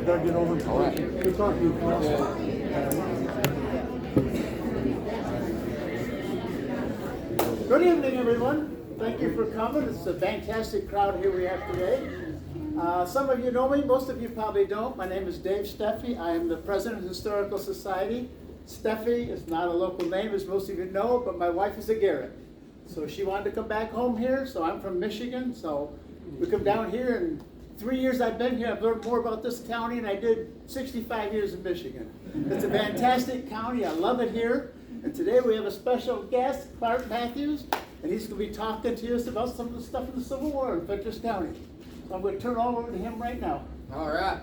gotta get over. All right. Good talking to you, Paul. Good evening, everyone. Thank you for coming. It's a fantastic crowd here we have today. Some of you know me, most of you probably don't. My name is Dave Steffi. I am the president of the Historical Society. Steffi is not a local name, as most of you know, but my wife is a Garrett. So she wanted to come back home here, so I'm from Michigan. So we come down here, and 3 years I've been here, I've learned more about this county than I did 65 years in Michigan. It's a fantastic county. I love it here. And today we have a special guest, Clark Matthews, and he's going to be talking to us about some of the stuff in the Civil War in Fentress County. So I'm going to turn it all over to him right now. All right.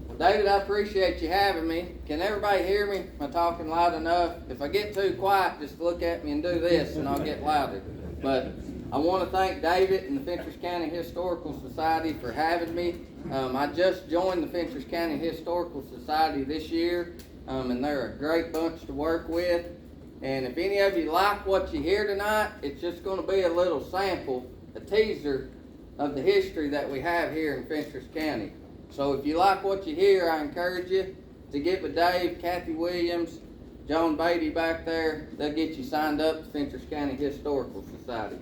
Well, David, I appreciate you having me. Can everybody hear me? Am I talking loud enough? If I get too quiet, just look at me and do this, and I'll get louder. But I want to thank David and the Fentress County Historical Society for having me. I just joined the Fentress County Historical Society this year, and they're a great bunch to work with. And if any of you like what you hear tonight, it's just going to be a little sample, a teaser of the history that we have here in Fentress County. So if you like what you hear, I encourage you to get with Dave, Kathy Williams, John Beatty back there. They'll get you signed up to Fentress County Historical Society.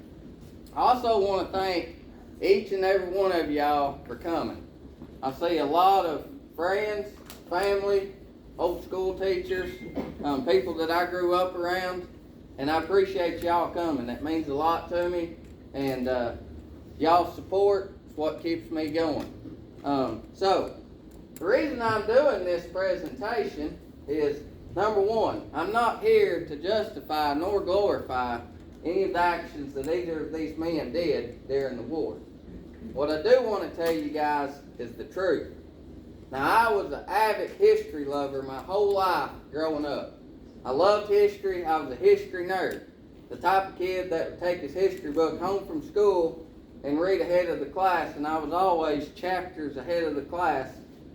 I also want to thank each and every one of y'all for coming. I see a lot of friends, family, old school teachers, people that I grew up around, and I appreciate y'all coming. That means a lot to me, and y'all's support is what keeps me going. So, the reason I'm doing this presentation is, number one, I'm not here to justify nor glorify any of the actions that either of these men did during the war. What I do want to tell you guys is the truth. Now, I was an avid history lover my whole life growing up. I loved history. I was a history nerd. The type of kid that would take his history book home from school and read ahead of the class, and I was always chapters ahead of the class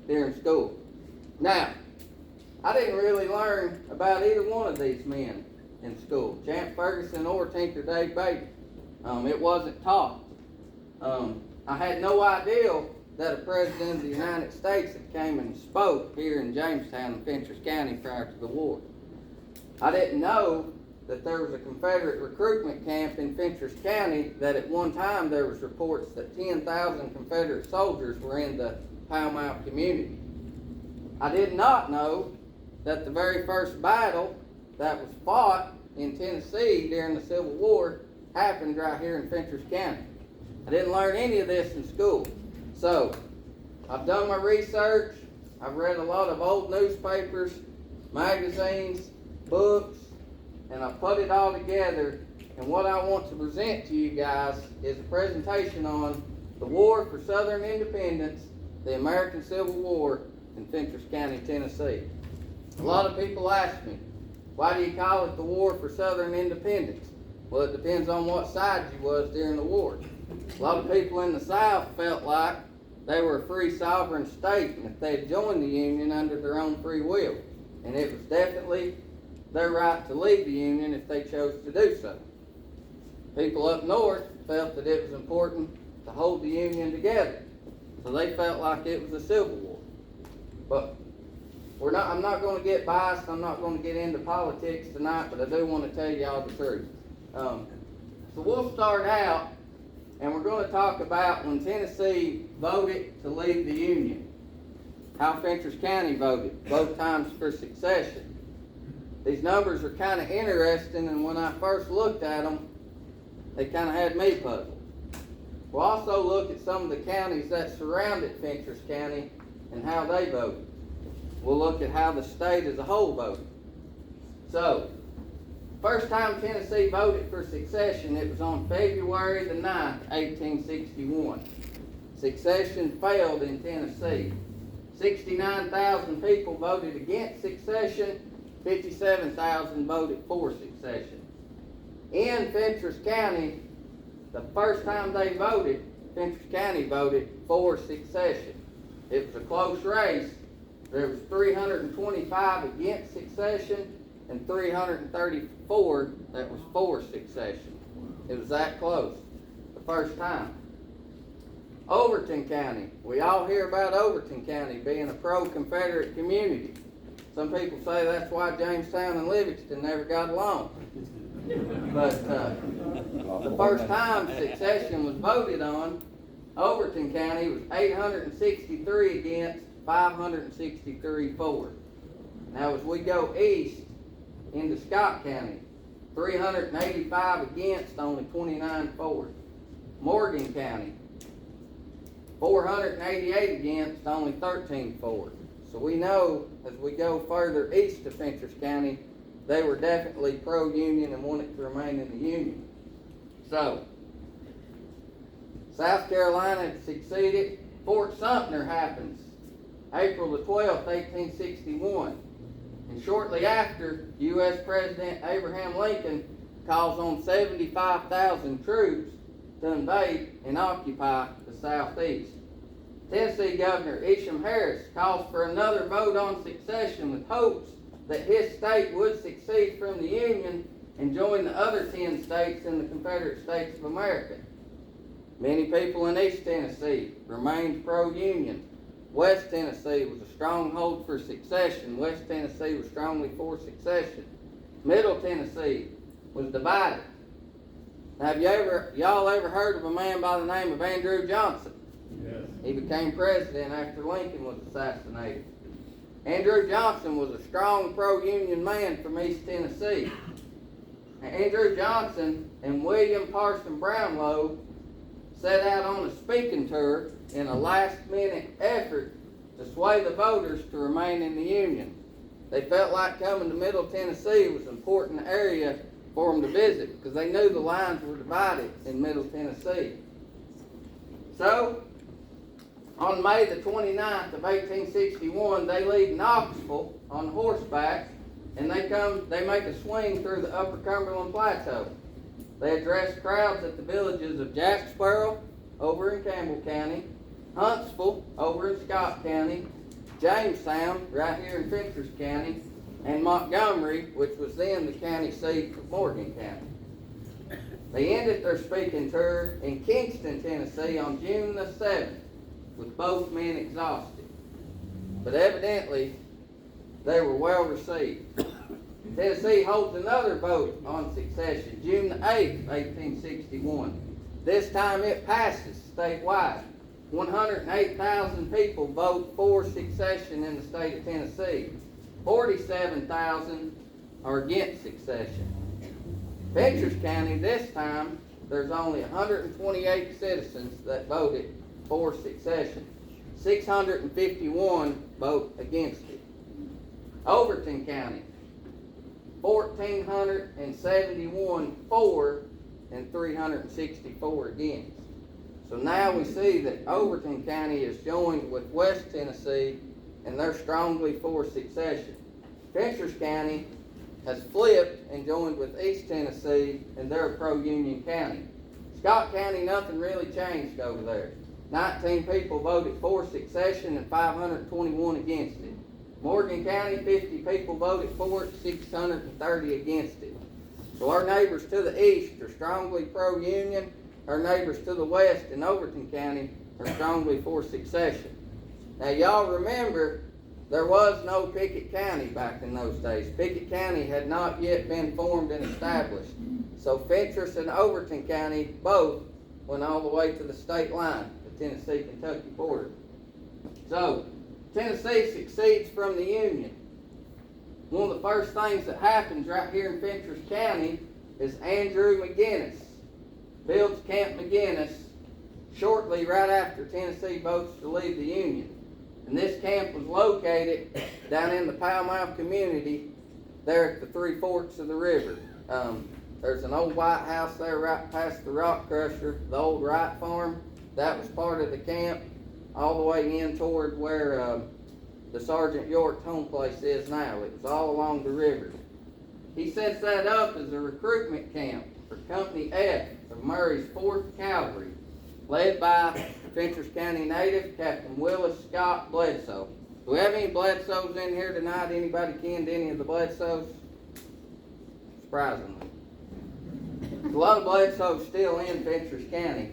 during school. Now, I didn't really learn about either one of these men in school, Champ Ferguson or Tinker Dave Beatty. It wasn't taught. I had no idea that a president of the United States had came and spoke here in Jamestown and Fentress County prior to the war. I didn't know that there was a Confederate recruitment camp in Fentress County, that at one time there was reports that 10,000 Confederate soldiers were in the Pall Mall community. I did not know that the very first battle that was fought in Tennessee during the Civil War happened right here in Fentress County. I didn't learn any of this in school. So, I've done my research, I've read a lot of old newspapers, magazines, books, and I put it all together, and what I want to present to you guys is a presentation on the War for Southern Independence, the American Civil War in Fentress County, Tennessee. A lot of people ask me, why do you call it the War for Southern Independence? Well, it depends on what side you was during the war. A lot of people in the South felt like they were a free sovereign state, and if they'd joined the Union under their own free will, and it was definitely their right to leave the Union if they chose to do so. People up north felt that it was important to hold the Union together, so they felt like it was a civil war. But I'm not going to get biased, I'm not going to get into politics tonight, but I do want to tell you all the truth. So we'll start out, and we're going to talk about when Tennessee voted to leave the Union, how Fentress County voted, both times for secession. These numbers are kind of interesting, and when I first looked at them, they kind of had me puzzled. We'll also look at some of the counties that surrounded Fentress County and how they voted. We'll look at how the state as a whole voted. So, first time Tennessee voted for secession, it was on February the 9th, 1861. Secession failed in Tennessee. 69,000 people voted against secession, 57,000 voted for secession. In Fentress County, the first time they voted, Fentress County voted for secession. It was a close race. There was 325 against secession and 334 that was for secession. It was that close the first time. Overton County. We all hear about Overton County being a pro-Confederate community. Some people say that's why Jamestown and Livingston never got along. But the first time secession was voted on, Overton County was 863 against, 563 for. Now as we go east into Scott County, 385 against, only 29 for. Morgan County, 488 against, only 13 for. So we know as we go further east to Fentress County, they were definitely pro-Union and wanted to remain in the Union. So, South Carolina succeeded. Fort Sumter happens April the 12th, 1861. And shortly after, U.S. President Abraham Lincoln calls on 75,000 troops to invade and occupy the Southeast. Tennessee Governor Isham Harris calls for another vote on secession with hopes that his state would secede from the Union and join the other 10 states in the Confederate States of America. Many people in East Tennessee remained pro-Union. West Tennessee was a stronghold for secession. West Tennessee was strongly for secession. Middle Tennessee was divided. Have y'all ever heard of a man by the name of Andrew Johnson? Yes. He became president after Lincoln was assassinated. Andrew Johnson was a strong pro-Union man from East Tennessee. Andrew Johnson and William Parson Brownlow set out on a speaking tour in a last-minute effort to sway the voters to remain in the Union. They felt like coming to Middle Tennessee was an important area for them to visit because they knew the lines were divided in Middle Tennessee. So, on May the 29th of 1861, they leave Knoxville on horseback and they make a swing through the Upper Cumberland Plateau. They address crowds at the villages of Jacksboro over in Campbell County, Huntsville over in Scott County, Jamestown right here in Fentress County, and Montgomery, which was then the county seat of Morgan County. They ended their speaking tour in Kingston, Tennessee on June the 7th, with both men exhausted. But evidently, they were well received. Tennessee holds another vote on secession, June the 8th, 1861. This time it passes statewide. 108,000 people vote for secession in the state of Tennessee. 47,000 are against secession. Fentress County, this time, there's only 128 citizens that voted for secession. 651 vote against it. Overton County, 1,471 for and 364 against. So now we see that Overton County is joined with West Tennessee and they're strongly for secession. Fentress County has flipped and joined with East Tennessee and they're a pro-Union county. Scott County, nothing really changed over there. 19 people voted for secession and 521 against it. Morgan County, 50 people voted for it, 630 against it. So our neighbors to the east are strongly pro-Union. Our neighbors to the west in Overton County are strongly for secession. Now y'all remember, there was no Pickett County back in those days. Pickett County had not yet been formed and established. So Fentress and Overton County both went all the way to the state line, the Tennessee-Kentucky border. So Tennessee succeeds from the Union. One of the first things that happens right here in Fentress County is Andrew McGinnis builds Camp McGinnis shortly right after Tennessee votes to leave the Union. And this camp was located down in the Pall Mall community there at the Three Forks of the river. There's an old white house there right past the rock crusher, the old Wright farm. That was part of the camp all the way in toward where the Sergeant York home place is now. It was all along the river. He sets that up as a recruitment camp for Company F of Murray's 4th Cavalry, led by Fentress County native Captain Willis Scott Bledsoe. Do we have any Bledsoes in here tonight? Anybody kin to any of the Bledsoes? Surprisingly. There's a lot of Bledsoes still in Fentress County.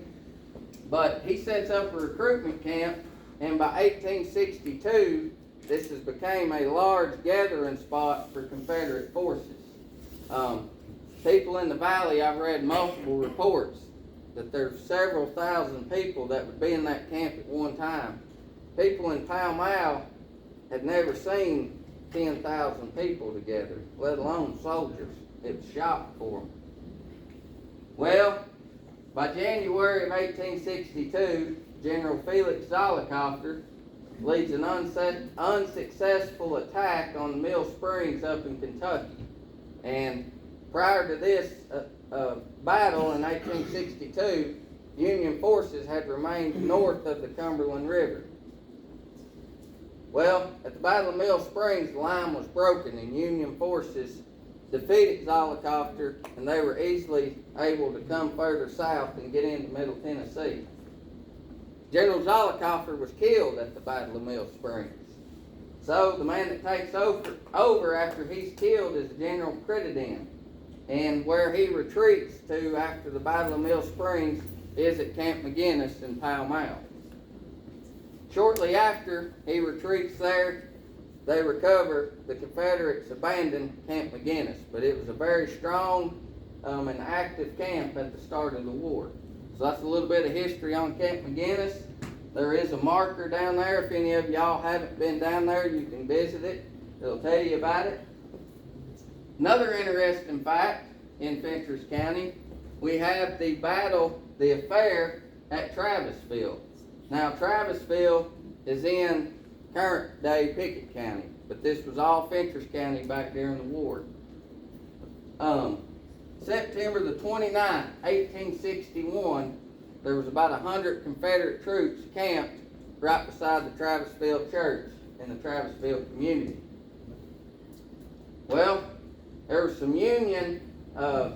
But he sets up a recruitment camp, and by 1862, this has became a large gathering spot for Confederate forces. People in the valley, I've read multiple reports that there's several thousand people that would be in that camp at one time. People in Pall Mall had never seen 10,000 people together, let alone soldiers. It was shocking for them. Well, by January of 1862, General Felix Zollicoffer leads an unsuccessful attack on the Mill Springs up in Kentucky. And prior to this battle in 1862, Union forces had remained north of the Cumberland River. Well, at the Battle of Mill Springs, the line was broken and Union forces defeated Zollicoffer, and they were easily able to come further south and get into Middle Tennessee. General Zollicoffer was killed at the Battle of Mill Springs. So the man that takes over after he's killed is General Crittenden. And where he retreats to after the Battle of Mill Springs is at Camp McGinnis in Pall Mall. Shortly after he retreats there, they recover the Confederates abandoned Camp McGinnis, but it was a very strong and active camp at the start of the war. So that's a little bit of history on Camp McGinnis. There is a marker down there. If any of y'all haven't been down there, you can visit it. It'll tell you about it. Another interesting fact in Fentress County, we have the affair at Travisville. Now, Travisville is in current day Pickett County, but this was all Fentress County back during the war. September the 29th, 1861, there was about 100 Confederate troops camped right beside the Travisville Church in the Travisville community. Well, there were some Union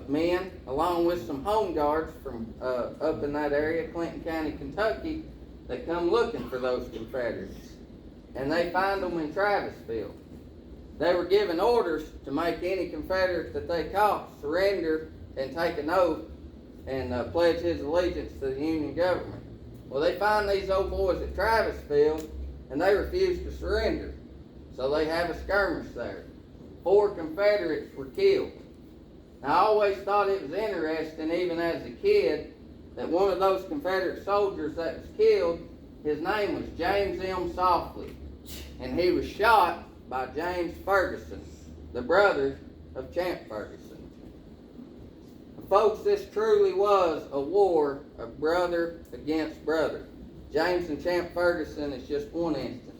men, along with some home guards from up in that area, Clinton County, Kentucky, that come looking for those Confederates. And they find them in Travisville. They were given orders to make any Confederate that they caught surrender and take an oath and pledge his allegiance to the Union government. Well, they find these old boys at Travisville, and they refuse to surrender. So they have a skirmish there. 4 Confederates were killed. Now, I always thought it was interesting, even as a kid, that one of those Confederate soldiers that was killed, his name was James M. Softly, and he was shot by James Ferguson, the brother of Champ Ferguson. Folks, this truly was a war of brother against brother. James and Champ Ferguson is just one instance.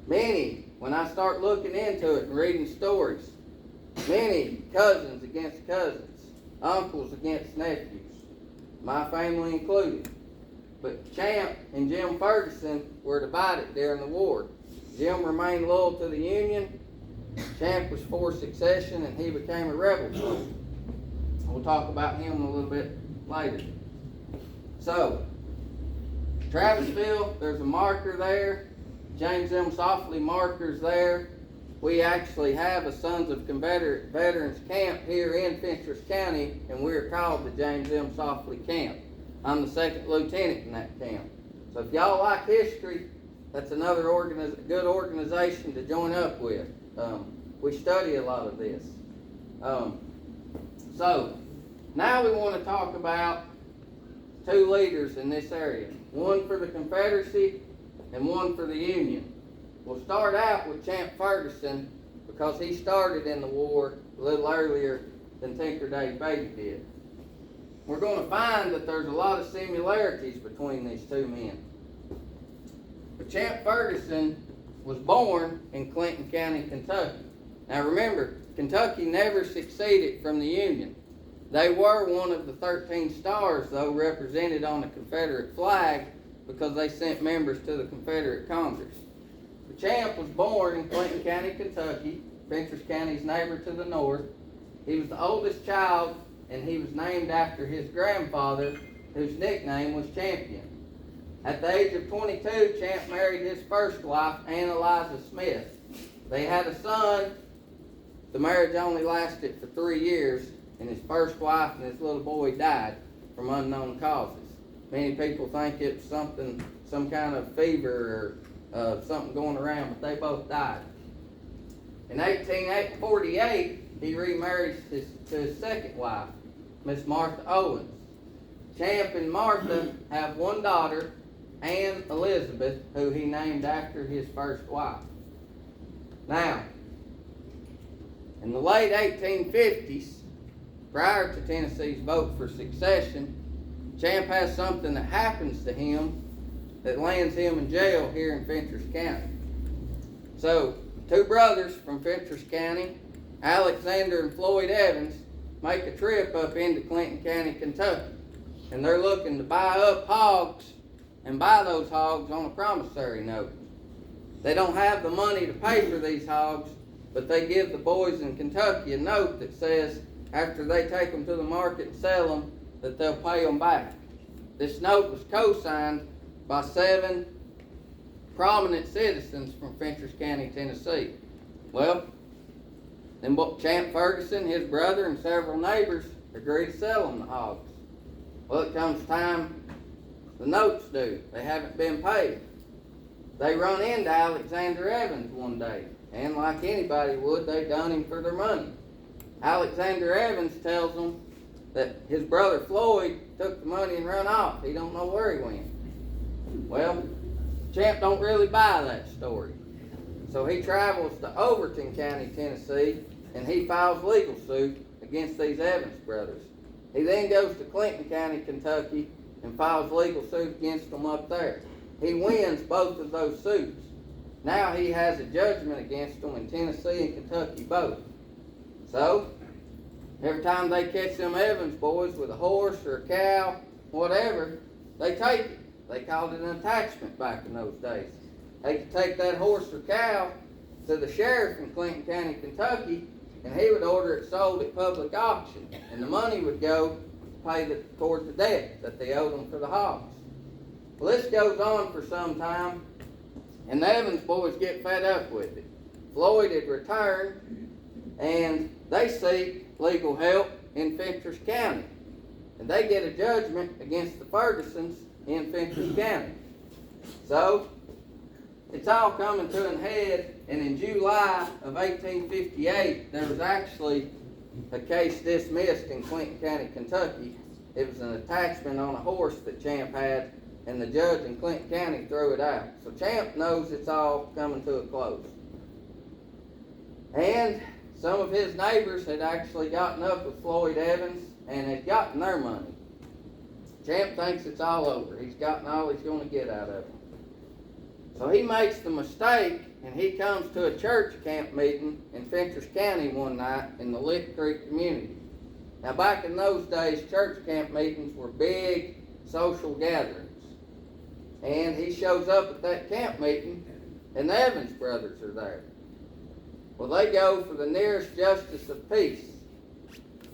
Many, when I start looking into it and reading stories, many cousins against cousins, uncles against nephews, my family included. But Champ and Jim Ferguson were divided during the war. Jim remained loyal to the Union. Champ was for secession, and he became a rebel. We'll talk about him a little bit later. So, Travisville, there's a marker there. James M. Softly markers there. We actually have a Sons of Confederate Veterans camp here in Fentress County, and we're called the James M. Softly Camp. I'm the 2nd lieutenant in that camp. So if y'all like history, that's another good organization to join up with. We study a lot of this. So now we want to talk about 2 leaders in this area. One for the Confederacy and one for the Union. We'll start out with Champ Ferguson because he started in the war a little earlier than Tinker Dave Beatty did. We're going to find that there's a lot of similarities between these 2 men. But Champ Ferguson was born in Clinton County, Kentucky. Now remember, Kentucky never seceded from the Union. They were one of the 13 stars, though, represented on the Confederate flag because they sent members to the Confederate Congress. But Champ was born in Clinton County, Kentucky, Fentress County's neighbor to the north. He was the oldest child, and he was named after his grandfather, whose nickname was Champion. At the age of 22, Champ married his first wife, Ann Eliza Smith. They had a son. The marriage only lasted for 3 years, and his first wife and his little boy died from unknown causes. Many people think it's something, some kind of fever or something going around, but they both died. In 1848, he remarried to his second wife, Miss Martha Owens. Champ and Martha have one daughter, Anne Elizabeth, who he named after his first wife. Now, in the late 1850s, prior to Tennessee's vote for secession, Champ has something that happens to him that lands him in jail here in Fentress County. So, two brothers from Fentress County, Alexander and Floyd Evans, make a trip up into Clinton County, Kentucky. And they're looking to buy up hogs and buy those hogs on a promissory note. They don't have the money to pay for these hogs, but they give the boys in Kentucky a note that says after they take them to the market and sell them, that they'll pay them back. This note was co-signed by 7 prominent citizens from Fentress County, Tennessee. Well, then Champ Ferguson, his brother, and several neighbors agreed to sell them the hogs. Well, it comes time, the note's due. They haven't been paid. They run into Alexander Evans one day, and like anybody would, they done him for their money. Alexander Evans tells them that his brother Floyd took the money and run off. He don't know where he went. Well, Champ don't really buy that story. So he travels to Overton County, Tennessee, and he files legal suit against these Evans brothers. He then goes to Clinton County, Kentucky, and files legal suit against them up there. He wins both of those suits. Now he has a judgment against them in Tennessee and Kentucky both. So, every time they catch them Evans boys with a horse or a cow, whatever, they take it. They called it an attachment back in those days. They could take that horse or cow to the sheriff in Clinton County, Kentucky, and he would order it sold at public auction. And the money would go to pay toward the debt that they owed them for the hogs. Well, this goes on for some time, and the Evans boys get fed up with it. Floyd had returned, and they seek legal help in Fentress County. And they get a judgment against the Fergusons in Fentress County. So, it's all coming to an head, and in July of 1858, there was actually a case dismissed in Clinton County, Kentucky. It was an attachment on a horse that Champ had, and the judge in Clinton County threw it out. So Champ knows it's all coming to a close. And some of his neighbors had actually gotten up with Floyd Evans and had gotten their money. Champ thinks it's all over. He's gotten all he's going to get out of it. So he makes the mistake, and he comes to a church camp meeting in Fentress County one night in the Lick Creek community. Now, back in those days, church camp meetings were big social gatherings. And he shows up at that camp meeting, and the Evans brothers are there. Well, they go for the nearest justice of peace.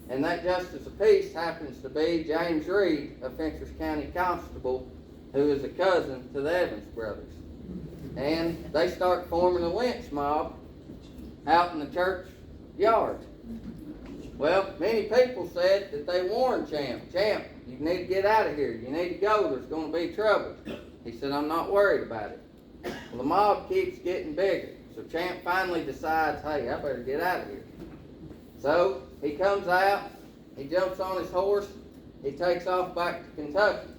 And that justice of peace happens to be James Reed, a Fentress County constable, who is a cousin to the Evans brothers. And they start forming a lynch mob out in the church yard. Well, many people said that they warned Champ, Champ, you need to get out of here. You need to go. There's going to be trouble. He said, I'm not worried about it. Well, the mob keeps getting bigger. So Champ finally decides, hey, I better get out of here. So he comes out, he jumps on his horse, he takes off back to Kentucky.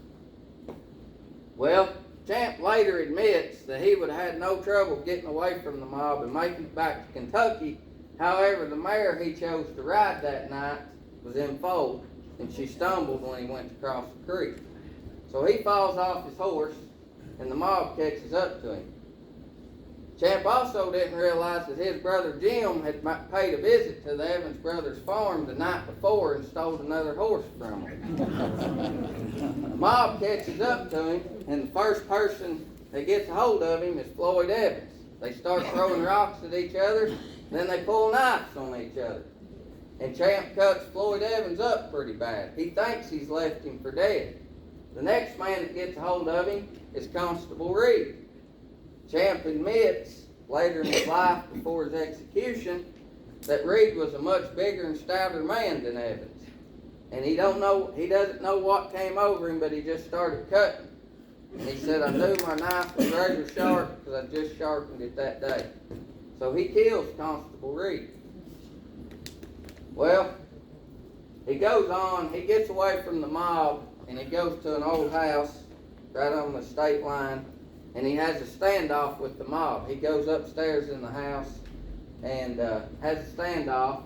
Well, Champ later admits that he would have had no trouble getting away from the mob and making it back to Kentucky. However, the mare he chose to ride that night was in foal, and she stumbled when he went to cross the creek. So he falls off his horse, and the mob catches up to him. Champ also didn't realize that his brother Jim had paid a visit to the Evans brothers' farm the night before and stole another horse from him. The mob catches up to him, and the first person that gets a hold of him is Floyd Evans. They start throwing rocks at each other, then they pull knives on each other. And Champ cuts Floyd Evans up pretty bad. He thinks he's left him for dead. The next man that gets a hold of him is Constable Reed. Champ admits later in his life, before his execution, that Reed was a much bigger and stouter man than Evans. and he doesn't know what came over him, but he just started cutting. And he said, I knew my knife was razor sharp because I just sharpened it that day. So he kills Constable Reed. Well, he goes on, he gets away from the mob, and he goes to an old house right on the state line, and he has a standoff with the mob. He goes upstairs in the house and has a standoff.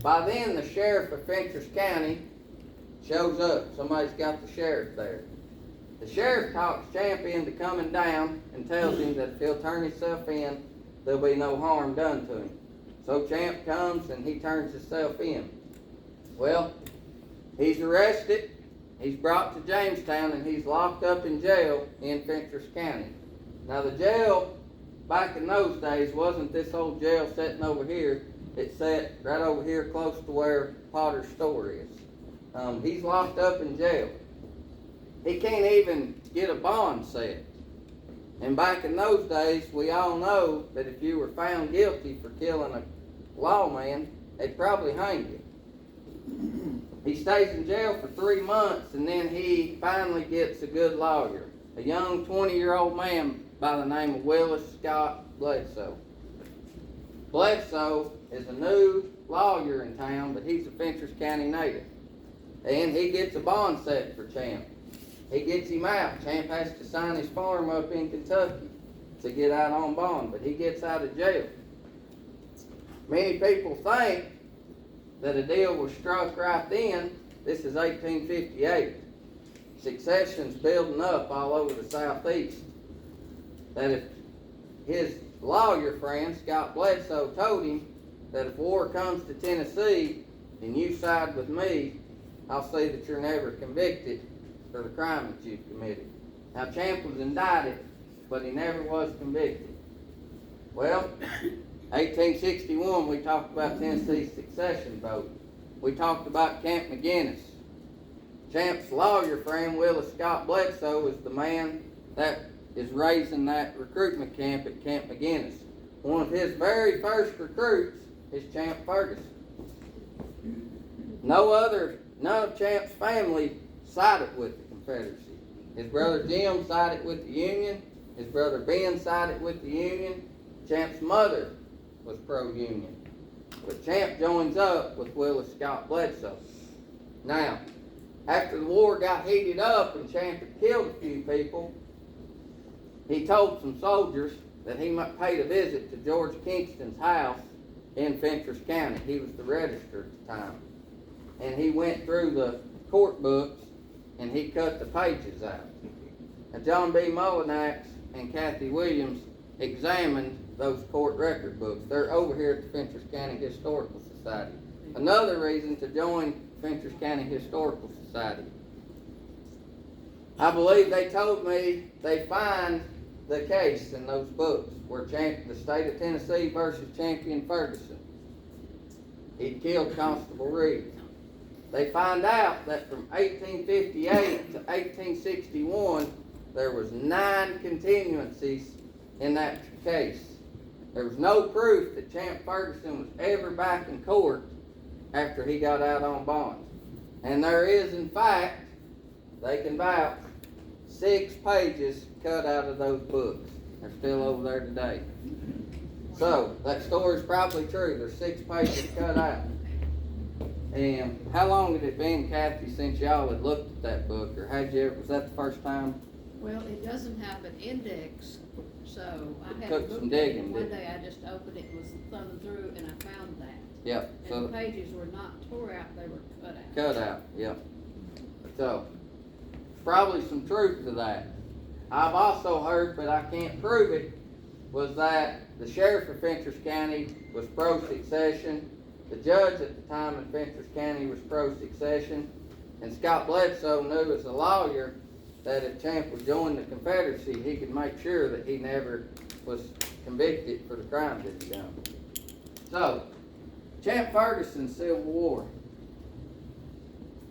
By then, the sheriff of Fentress County shows up. Somebody's got the sheriff there. The sheriff talks Champ into coming down and tells him that if he'll turn himself in, there'll be no harm done to him. So Champ comes and he turns himself in. Well, he's arrested, he's brought to Jamestown, and he's locked up in jail in Fentress County. Now the jail back in those days wasn't this old jail sitting over here. It sat right over here close to where Potter's store is. He's locked up in jail. He can't even get a bond set. And back in those days, we all know that if you were found guilty for killing a lawman, they'd probably hang you. He stays in jail for 3 months, and then he finally gets a good lawyer, a young 20-year-old man by the name of Willis Scott Bledsoe. Bledsoe is a new lawyer in town, but he's a Fentress County native. And he gets a bond set for Champ. He gets him out. Champ has to sign his farm up in Kentucky to get out on bond, but he gets out of jail. Many people think that a deal was struck right then. This is 1858. Succession's building up all over the southeast. That if his lawyer friend, Scott Bledsoe, told him that if war comes to Tennessee and you side with me, I'll see that you're never convicted for the crime that you've committed. Now, Champ was indicted, but he never was convicted. Well, 1861, we talked about Tennessee's succession vote. We talked about Camp McGinnis. Champ's lawyer friend, Willis Scott Bledsoe, is the man that is raising that recruitment camp at Camp McGinnis. One of his very first recruits is Champ Ferguson. None of Champ's family sided with the Confederacy. His brother Jim sided with the Union. His brother Ben sided with the Union. Champ's mother was pro-Union. But Champ joins up with Willis Scott Bledsoe. Now, after the war got heated up and Champ had killed a few people, he told some soldiers that he might pay a visit to George Kingston's house in Fentress County. He was the register at the time. And he went through the court books and he cut the pages out. Now, John B. Mullinax and Kathy Williams examined those court record books. They're over here at the Fentress County Historical Society. Another reason to join Fentress County Historical Society. I believe they told me they find the case in those books where the state of Tennessee versus Champion Ferguson. He killed Constable Reed. They find out that from 1858 to 1861, there was 9 continuancies in that case. There was no proof that Champ Ferguson was ever back in court after he got out on bond. And there is, in fact, they can vouch, 6 pages cut out of those books. They're still over there today. So, that story's probably true. There's 6 pages cut out. And how long had it been, Kathy, since y'all had looked at that book? Or was that the first time? Well, it doesn't have an index, so I had Took looked some at it. digging, One didn't day I just opened it and was thumbing through and I found that. Yep. And the pages were not tore out, they were cut out. Cut out, yep. So, probably some truth to that. I've also heard, but I can't prove it, was that the sheriff of Fentress County was pro-succession. The judge at the time in Fentress County was pro-succession. And Scott Bledsoe knew as a lawyer that if Champ would join the Confederacy, he could make sure that he never was convicted for the crimes that he done. So, Champ Ferguson's Civil War.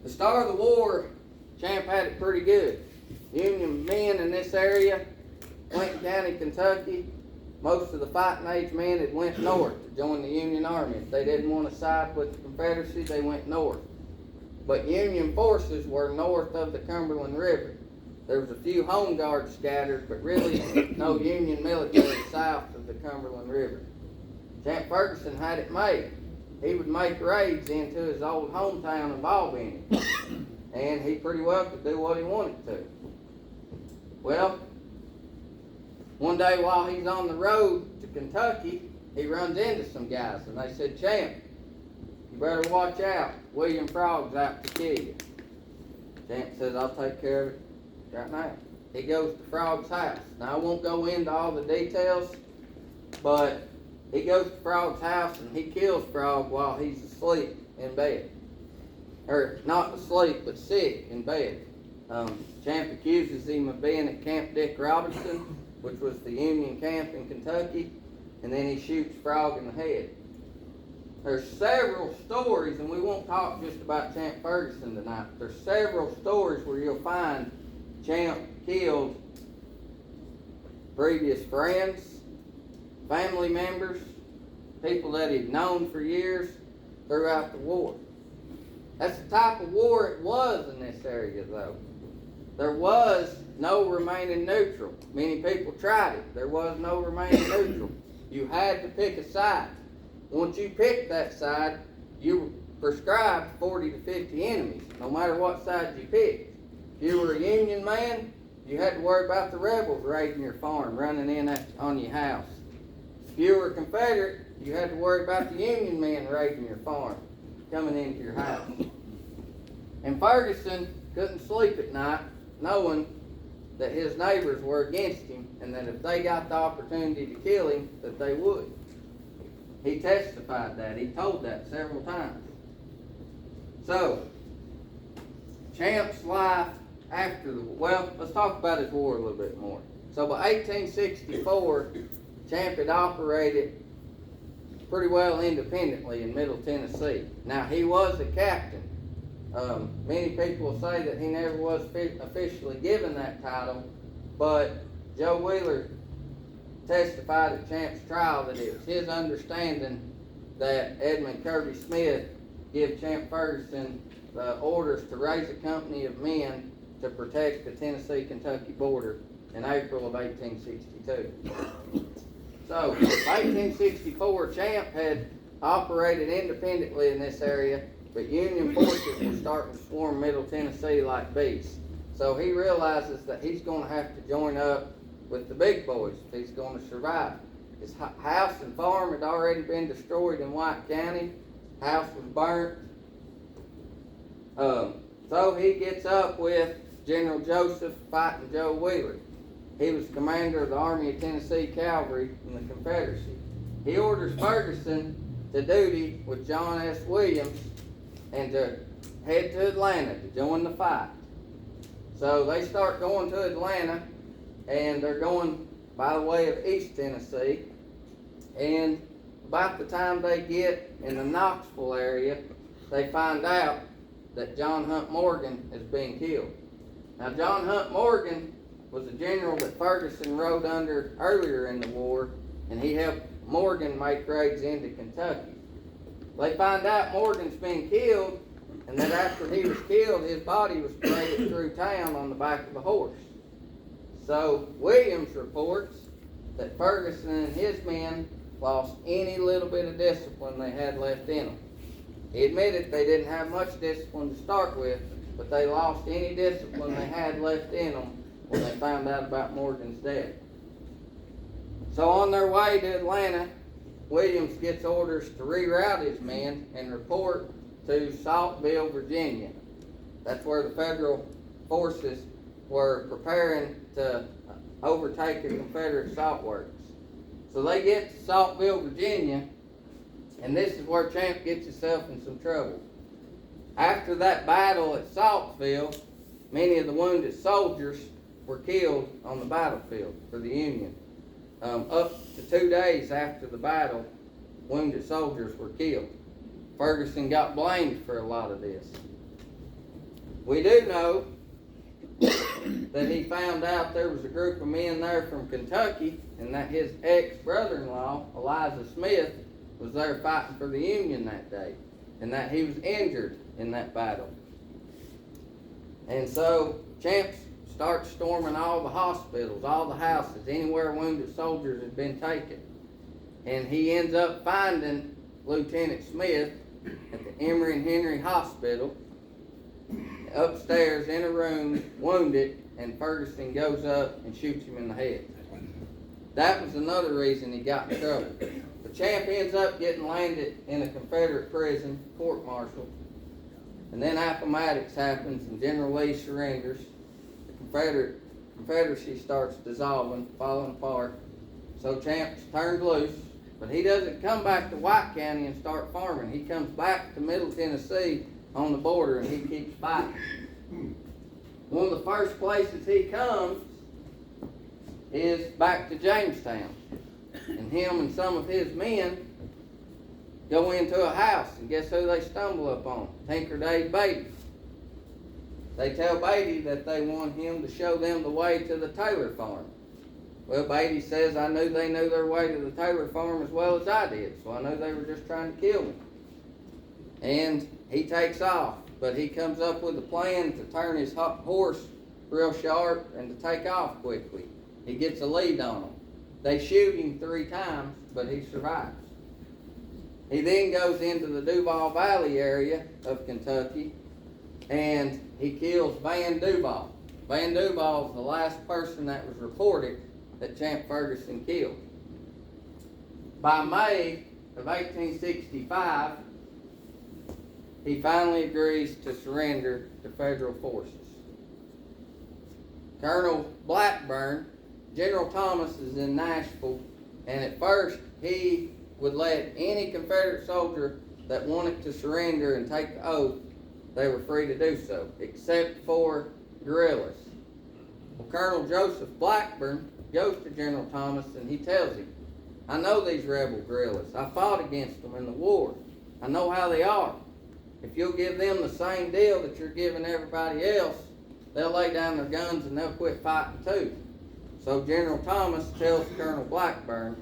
The start of the war, Champ had it pretty good. Union men in this area, Clinton County, Kentucky, most of the fighting age men had went north to join the Union Army. If they didn't want to side with the Confederacy, they went north. but Union forces were north of the Cumberland River. There was a few home guards scattered, but really no Union military south of the Cumberland River. Champ Ferguson had it made. He would make raids into his old hometown of Albany, and he pretty well could do what he wanted to. Well, one day while he's on the road to Kentucky, he runs into some guys, and they said, "Champ, you better watch out. William Frogg's out to kill you." Champ says, "I'll take care of it right now." He goes to Frogg's house. Now, I won't go into all the details, but he goes to Frogg's house and he kills Frog while he's asleep in bed. Or not asleep, but sick in bed. Champ accuses him of being at Camp Dick Robinson, which was the Union camp in Kentucky, and then he shoots Frog in the head. There's several stories, and we won't talk just about Champ Ferguson tonight. There's several stories where you'll find Champ killed previous friends, family members, people that he'd known for years throughout the war. That's the type of war it was in this area, though. There was no remaining neutral. Many people tried it. There was no remaining neutral. You had to pick a side. Once you picked that side, you were prescribed 40 to 50 enemies, no matter what side you picked. If you were a Union man, you had to worry about the rebels raiding your farm, running in on your house. If you were a Confederate, you had to worry about the Union men raiding your farm, coming into your house. And Ferguson couldn't sleep at night knowing that his neighbors were against him and that if they got the opportunity to kill him, that they would. He testified that. He told that several times. So, Champ's life after the war, well, let's talk about his war a little bit more. So by 1864, Champ had operated pretty well independently in Middle Tennessee. Now, he was a captain. Many people say that he never was officially given that title, but Joe Wheeler testified at Champ's trial that it was his understanding that Edmund Kirby Smith gave Champ Ferguson the orders to raise a company of men to protect the Tennessee-Kentucky border in April of 1862. So, 1864, Champ had operated independently in this area, but Union forces were starting to swarm Middle Tennessee like bees. So he realizes that he's going to have to join up with the big boys if he's going to survive. His house and farm had already been destroyed in White County. House was burnt. So he gets up with General Joseph fighting Joe Wheeler. He was commander of the Army of Tennessee Cavalry in the Confederacy. He orders Ferguson to duty with John S. Williams and to head to Atlanta to join the fight. So they start going to Atlanta, and they're going by the way of East Tennessee. And about the time they get in the Knoxville area, they find out that John Hunt Morgan is being killed. Now, John Hunt Morgan was a general that Ferguson rode under earlier in the war, and he helped Morgan make raids into Kentucky. They find out Morgan's been killed, and that after he was killed, his body was paraded through town on the back of a horse. So Williams reports that Ferguson and his men lost any little bit of discipline they had left in them. He admitted they didn't have much discipline to start with, but they lost any discipline they had left in them when they found out about Morgan's death. So on their way to Atlanta, Williams gets orders to reroute his men and report to Saltville, Virginia. That's where the federal forces were preparing to overtake the Confederate salt works. So they get to Saltville, Virginia, and this is where Champ gets himself in some trouble. After that battle at Saltville, many of the wounded soldiers were killed on the battlefield for the Union. Up to 2 days after the battle, wounded soldiers were killed. Ferguson got blamed for a lot of this. We do know that he found out there was a group of men there from Kentucky, and that his ex-brother-in-law, Eliza Smith, was there fighting for the Union that day, and that he was injured in that battle. And so Champ starts storming all the hospitals, all the houses, anywhere wounded soldiers had been taken. And he ends up finding Lieutenant Smith at the Emory and Henry Hospital, upstairs in a room, wounded, and Ferguson goes up and shoots him in the head. That was another reason he got in trouble. The Champ ends up getting landed in a Confederate prison, court-martialed, and then Appomattox happens and General Lee surrenders. The Confederacy starts dissolving, falling apart. So Champ's turned loose, but he doesn't come back to White County and start farming. He comes back to Middle Tennessee on the border and he keeps fighting. One of the first places he comes is back to Jamestown. And him and some of his men go into a house, and guess who they stumble upon? Tinker Dave Beatty. They tell Beatty that they want him to show them the way to the Taylor farm. Well, Beatty says, I knew they knew their way to the Taylor farm as well as I did, so I knew they were just trying to kill me. And he takes off, but he comes up with a plan to turn his horse real sharp and to take off quickly. He gets a lead on them. They shoot him 3 times, but he survives. He then goes into the Duval Valley area of Kentucky, and he kills Van Duval. Van Duval is the last person that was reported that Champ Ferguson killed. By May of 1865, he finally agrees to surrender to federal forces. Colonel Blackburn, General Thomas is in Nashville, and at first he would let any Confederate soldier that wanted to surrender and take the oath, they were free to do so, except for guerrillas. Well, Colonel Joseph Blackburn goes to General Thomas and he tells him, I know these rebel guerrillas. I fought against them in the war. I know how they are. If you'll give them the same deal that you're giving everybody else, they'll lay down their guns and they'll quit fighting too. So General Thomas tells Colonel Blackburn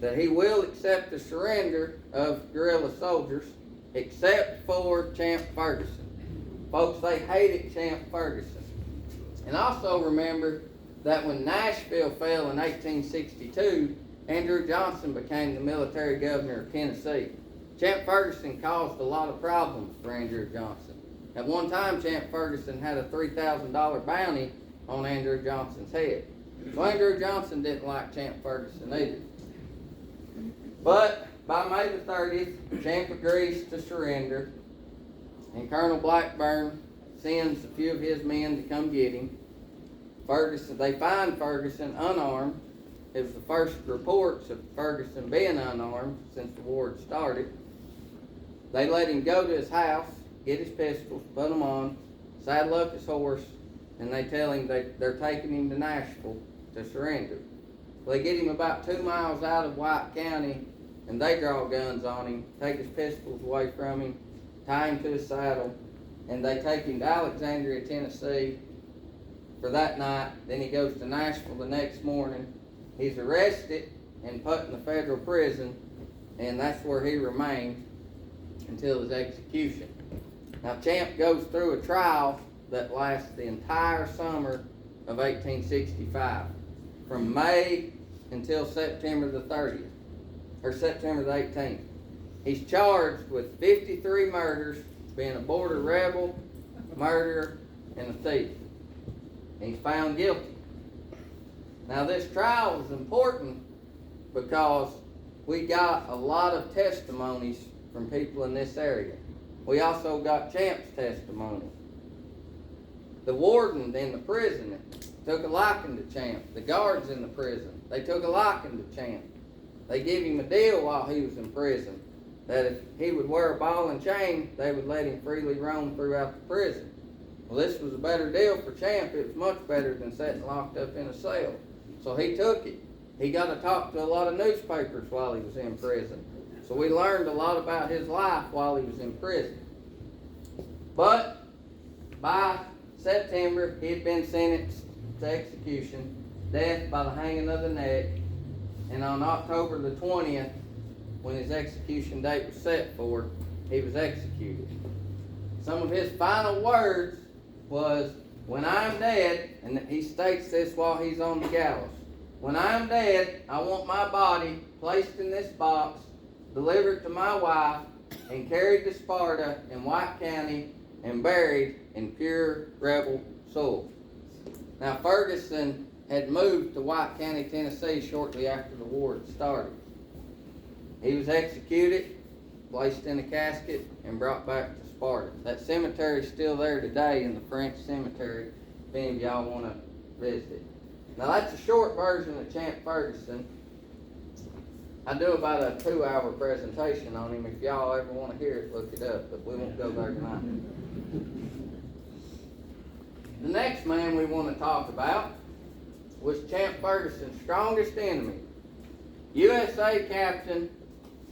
that he will accept the surrender of guerrilla soldiers except for Champ Ferguson. Folks, they hated Champ Ferguson. And also remember that when Nashville fell in 1862, Andrew Johnson became the military governor of Tennessee. Champ Ferguson caused a lot of problems for Andrew Johnson. At one time, Champ Ferguson had a $3,000 bounty on Andrew Johnson's head. So Andrew Johnson didn't like Champ Ferguson either. But by May the 30th, Champ agrees to surrender, and Colonel Blackburn sends a few of his men to come get him. They find Ferguson unarmed. It was the first reports of Ferguson being unarmed since the war had started. They let him go to his house, get his pistols, put them on, saddle up his horse, and they tell him they're taking him to Nashville to surrender. They get him about 2 miles out of White County, and they draw guns on him, take his pistols away from him, tie him to his saddle, and they take him to Alexandria, Tennessee for that night. Then he goes to Nashville the next morning. He's arrested and put in the federal prison, and that's where he remained until his execution. Now, Champ goes through a trial that lasts the entire summer of 1865, from May until September the 30th, or September the 18th. He's charged with 53 murders, being a border rebel, murderer, and a thief. And he's found guilty. Now, this trial was important because we got a lot of testimonies from people in this area. We also got Champ's testimony. The warden in the prison took a liking to Champ. The guards in the prison, they took a liking to Champ. They gave him a deal while he was in prison that if he would wear a ball and chain, they would let him freely roam throughout the prison. Well, this was a better deal for Champ. It was much better than sitting locked up in a cell. So he took it. He got to talk to a lot of newspapers while he was in prison. So we learned a lot about his life while he was in prison. But by September, he had been sentenced to execution, death by the hanging of the neck. And on October the 20th, when his execution date was set for, he was executed. Some of his final words was, when I'm dead, and he states this while he's on the gallows, when I'm dead, I want my body placed in this box, delivered to my wife, and carried to Sparta in White County and buried in pure rebel soil. Now, Ferguson had moved to White County, Tennessee shortly after the war had started. He was executed, placed in a casket, and brought back to Sparta. That cemetery is still there today in the French cemetery, if any of y'all want to visit. Now, that's a short version of Champ Ferguson. I do about a 2-hour presentation on him. If y'all ever want to hear it, look it up, but we won't go there tonight. The next man we want to talk about was Champ Ferguson's strongest enemy, USA Captain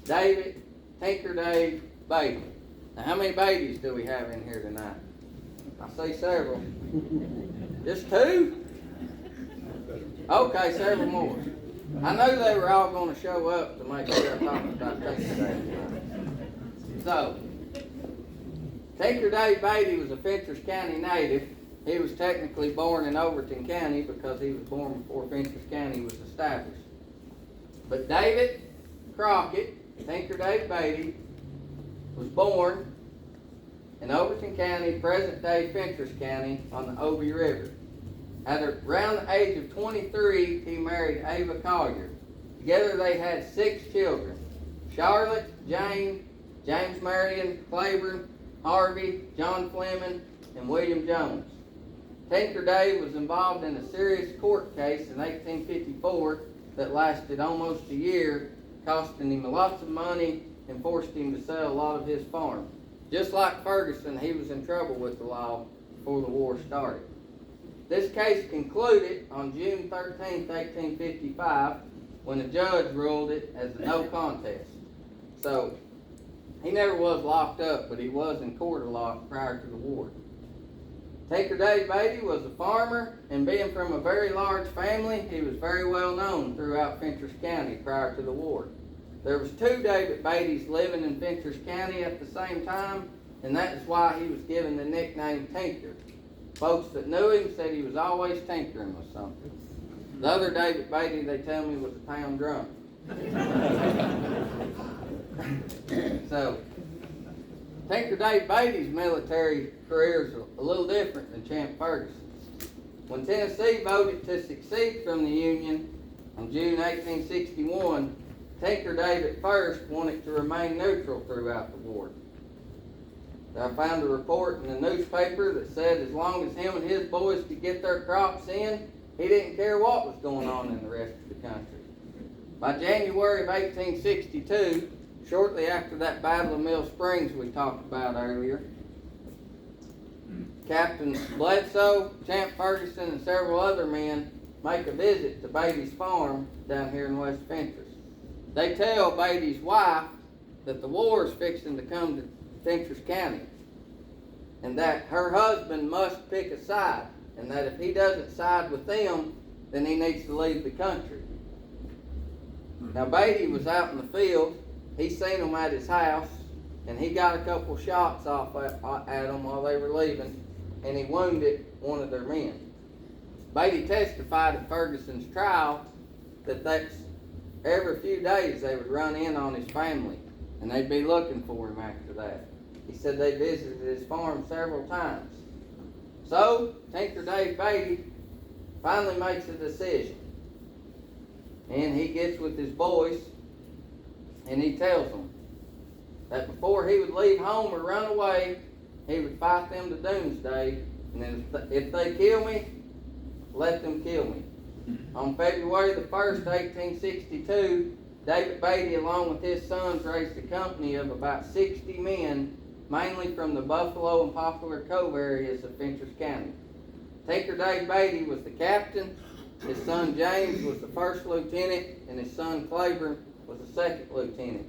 David Tinker Dave Beatty. Now, how many Beatties do we have in here tonight? I see several. Just 2? Okay, several more. I knew they were all going to show up to make sure I talked about Tinker Dave tonight. So, Tinker Dave Beatty was a Fentress County native. He was technically born in Overton County because he was born before Fentress County was established. But David Crockett, Tinker Dave Beatty, was born in Overton County, present-day Fentress County, on the Obie River. At around the age of 23, he married Ava Collier. Together they had 6 children: Charlotte, Jane, James Marion, Claiborne, Harvey, John Fleming, and William Jones. Tinker Dave was involved in a serious court case in 1854 that lasted almost a year, costing him lots of money and forced him to sell a lot of his farm. Just like Ferguson, he was in trouble with the law before the war started. This case concluded on June 13, 1855, when a judge ruled it as a no contest. So, he never was locked up, but he was in court a lot prior to the war. Tinker Dave Beatty was a farmer, and being from a very large family, he was very well known throughout Fentress County prior to the war. There was 2 David Beattys living in Fentress County at the same time, and that is why he was given the nickname Tinker. Folks that knew him said he was always tinkering with something. The other David Beatty, they tell me, was a town drunk. So, Tinker Dave Beatty's military career is a little different than Champ Ferguson's. When Tennessee voted to secede from the Union on June 1861, Tinker Dave at first wanted to remain neutral throughout the war. I found a report in the newspaper that said as long as him and his boys could get their crops in, he didn't care what was going on in the rest of the country. By January of 1862, shortly after that Battle of Mill Springs we talked about earlier, Captain Bledsoe, Champ Ferguson, and several other men make a visit to Beatty's farm down here in West Fentress. They tell Beatty's wife that the war is fixing to come to Fentress County, and that her husband must pick a side, and that if he doesn't side with them, then he needs to leave the country. Now, Beatty was out in the field. He seen them at his house, and he got a couple shots off at them while they were leaving, and he wounded one of their men. Beatty testified at Ferguson's trial that every few days they would run in on his family, and they'd be looking for him after that. He said they visited his farm several times. So, Tinker Dave Beatty finally makes a decision. And he gets with his boys, and he tells them that before he would leave home or run away, he would fight them to doomsday, and then if they kill me, let them kill me. On February the 1st, 1862, David Beatty, along with his sons, raised a company of about 60 men, mainly from the Buffalo and Poplar Cove areas of Fentress County. Tinker Dave Beatty was the captain, his son James was the first lieutenant, and his son Claiborne was the second lieutenant.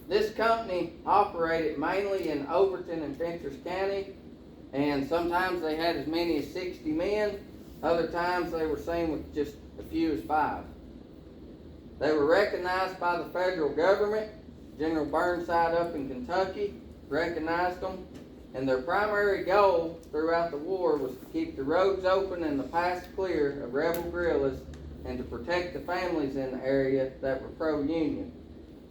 This company operated mainly in Overton and Fentress County, and sometimes they had as many as 60 men. Other times they were seen with just as few as 5. They were recognized by the federal government. General Burnside up in Kentucky recognized them, and their primary goal throughout the war was to keep the roads open and the paths clear of rebel guerrillas and to protect the families in the area that were pro-Union.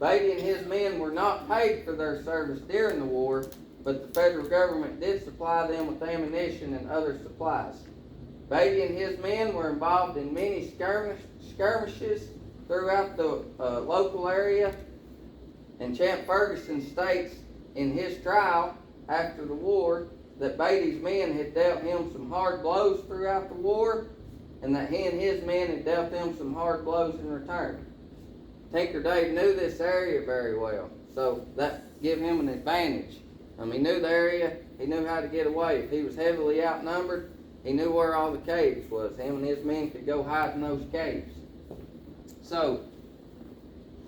Beatty and his men were not paid for their service during the war, but the federal government did supply them with ammunition and other supplies. Beatty and his men were involved in many skirmishes throughout the local area, and Champ Ferguson states in his trial after the war that Beatty's men had dealt him some hard blows throughout the war, and that he and his men had dealt them some hard blows in return. Tinker Dave knew this area very well, so that gave him an advantage. He knew the area, he knew how to get away. If he was heavily outnumbered, he knew where all the caves was. Him and his men could go hide in those caves. So,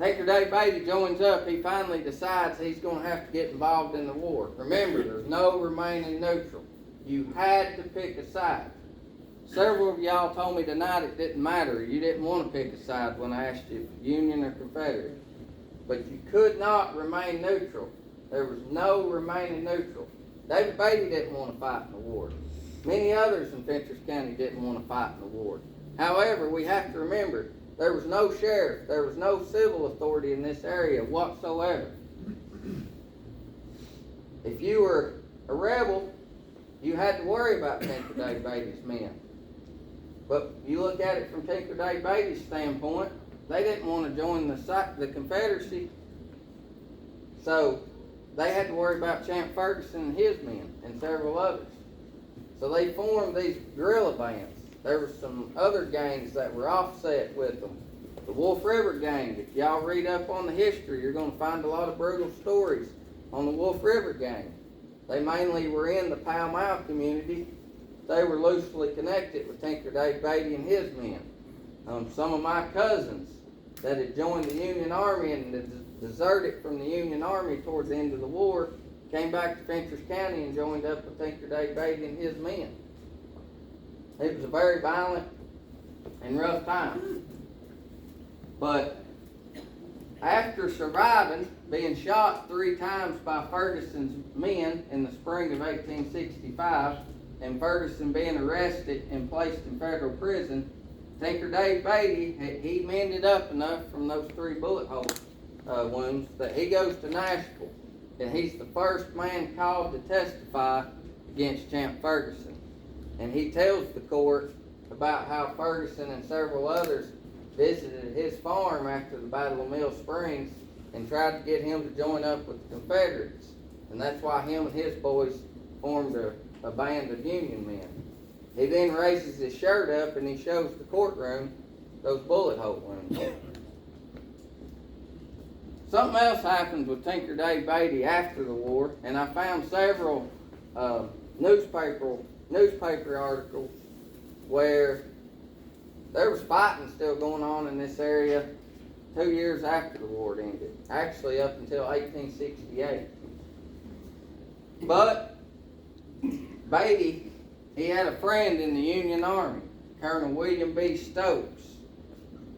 Tinker Dave Beatty joins up. He finally decides he's going to have to get involved in the war. Remember, there's no remaining neutral. You had to pick a side. Several of y'all told me tonight it didn't matter. You didn't want to pick a side when I asked you Union or Confederate. But you could not remain neutral. There was no remaining neutral. David Beatty didn't want to fight in the war. Many others in Fentress County didn't want to fight in the war. However, we have to remember, there was no sheriff, there was no civil authority in this area whatsoever. If you were a rebel, you had to worry about Tinker Dave Beatty's men. But you look at it from Tinker Dave Beatty's standpoint, they didn't want to join the Confederacy, so they had to worry about Champ Ferguson and his men and several others. So they formed these guerrilla bands. There were some other gangs that were offset with them. The Wolf River Gang, if y'all read up on the history, you're going to find a lot of brutal stories on the Wolf River Gang. They mainly were in the Pall Mall community. They were loosely connected with Tinker Dave Beatty and his men. Some of my cousins that had joined the Union Army and deserted from the Union Army towards the end of the war came back to Fentress County and joined up with Tinker Dave Beatty and his men. It was a very violent and rough time. But after surviving being shot 3 times by Ferguson's men in the spring of 1865, and Ferguson being arrested and placed in federal prison, Tinker Dave Beatty, he mended up enough from those 3 bullet hole wounds that he goes to Nashville, and he's the first man called to testify against Champ Ferguson. And he tells the court about how Ferguson and several others visited his farm after the Battle of Mill Springs and tried to get him to join up with the Confederates. And that's why him and his boys formed a band of Union men. He then raises his shirt up and he shows the courtroom those bullet hole wounds. Something else happened with Tinker Dave Beatty after the war, and I found several newspaper articles where there was fighting still going on in this area 2 years after the war ended, actually up until 1868. But Beatty, he had a friend in the Union Army, Colonel William B. Stokes.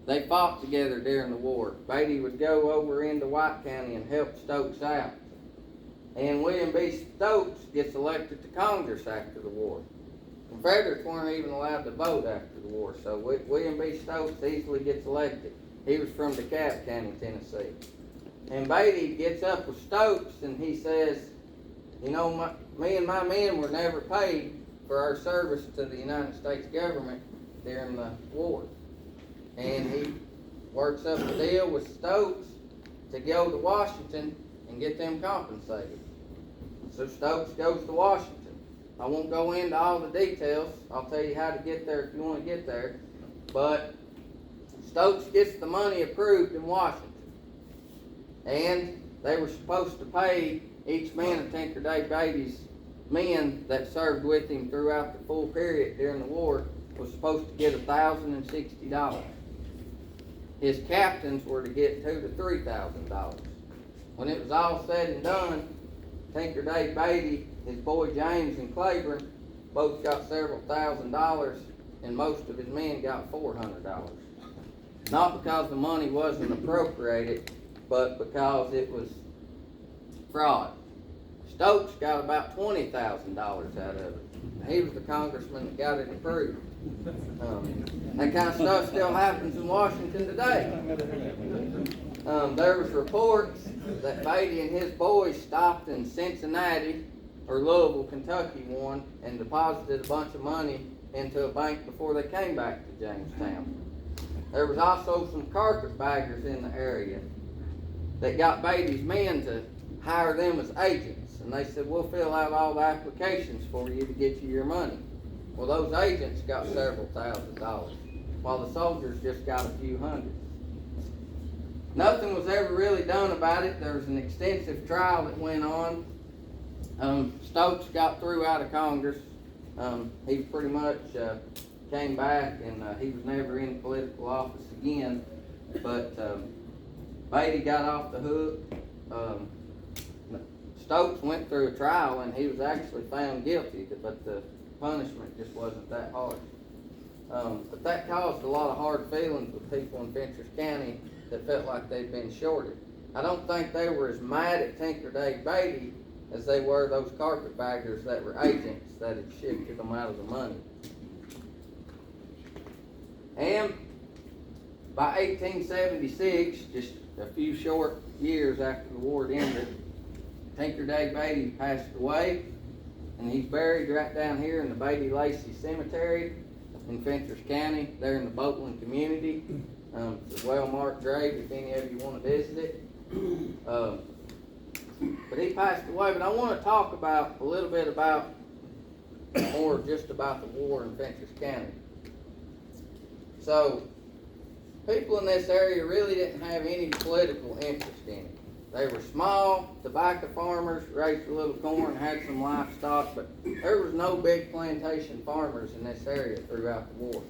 They fought together during the war. Beatty would go over into White County and help Stokes out. And William B. Stokes gets elected to Congress after the war. Confederates weren't even allowed to vote after the war, so William B. Stokes easily gets elected. He was from DeKalb County, Tennessee. And Beatty gets up with Stokes and he says, you know, me and my men were never paid for our service to the United States government during the war. And he works up a deal with Stokes to go to Washington and get them compensated. So Stokes goes to Washington. I won't go into all the details. I'll tell you how to get there if you want to get there. But Stokes gets the money approved in Washington. And they were supposed to pay each man of Tinker Dave Beatty's men that served with him throughout the full period during the war was supposed to get $1,060. His captains were to get $2,000 to $3,000. When it was all said and done, Tinker Dave Beatty, his boy James and Claiborne both got several $1,000s, and most of his men got $400. Not because the money wasn't appropriated, but because it was fraud. Stokes got about $20,000 out of it. He was the congressman that got it approved. That kind of stuff still happens in Washington today. There was reports that Beatty and his boys stopped in Cincinnati or Louisville, Kentucky one, and deposited a bunch of money into a bank before they came back to Jamestown. There was also some carpetbaggers in the area that got Beatty's men to hire them as agents. And they said, we'll fill out all the applications for you to get you your money. Well, those agents got several $1,000s, while the soldiers just got a few hundred. Nothing was ever really done about it. There was an extensive trial that went on. Stokes got through out of Congress. He pretty much came back, and he was never in political office again. But Beatty got off the hook. Stokes went through a trial, and he was actually found guilty, but the punishment just wasn't that harsh. But that caused a lot of hard feelings with people in Fentress County that felt like they'd been shorted. I don't think they were as mad at Tinker Dave Beatty as they were those carpetbaggers that were agents that had shifted them out of the money. And by 1876, just a few short years after the war had ended, Tinker Dave Beatty passed away, and he's buried right down here in the Beatty Lacey Cemetery in Fentress County, there in the Boatland community. It's a well-marked grave if any of you want to visit it. But he passed away. But I want to talk about a little bit about more just about the war in Fentress County. So, people in this area really didn't have any political interest in it. They were small tobacco farmers, raised a little corn, had some livestock, but there was no big plantation farmers in this area throughout the war.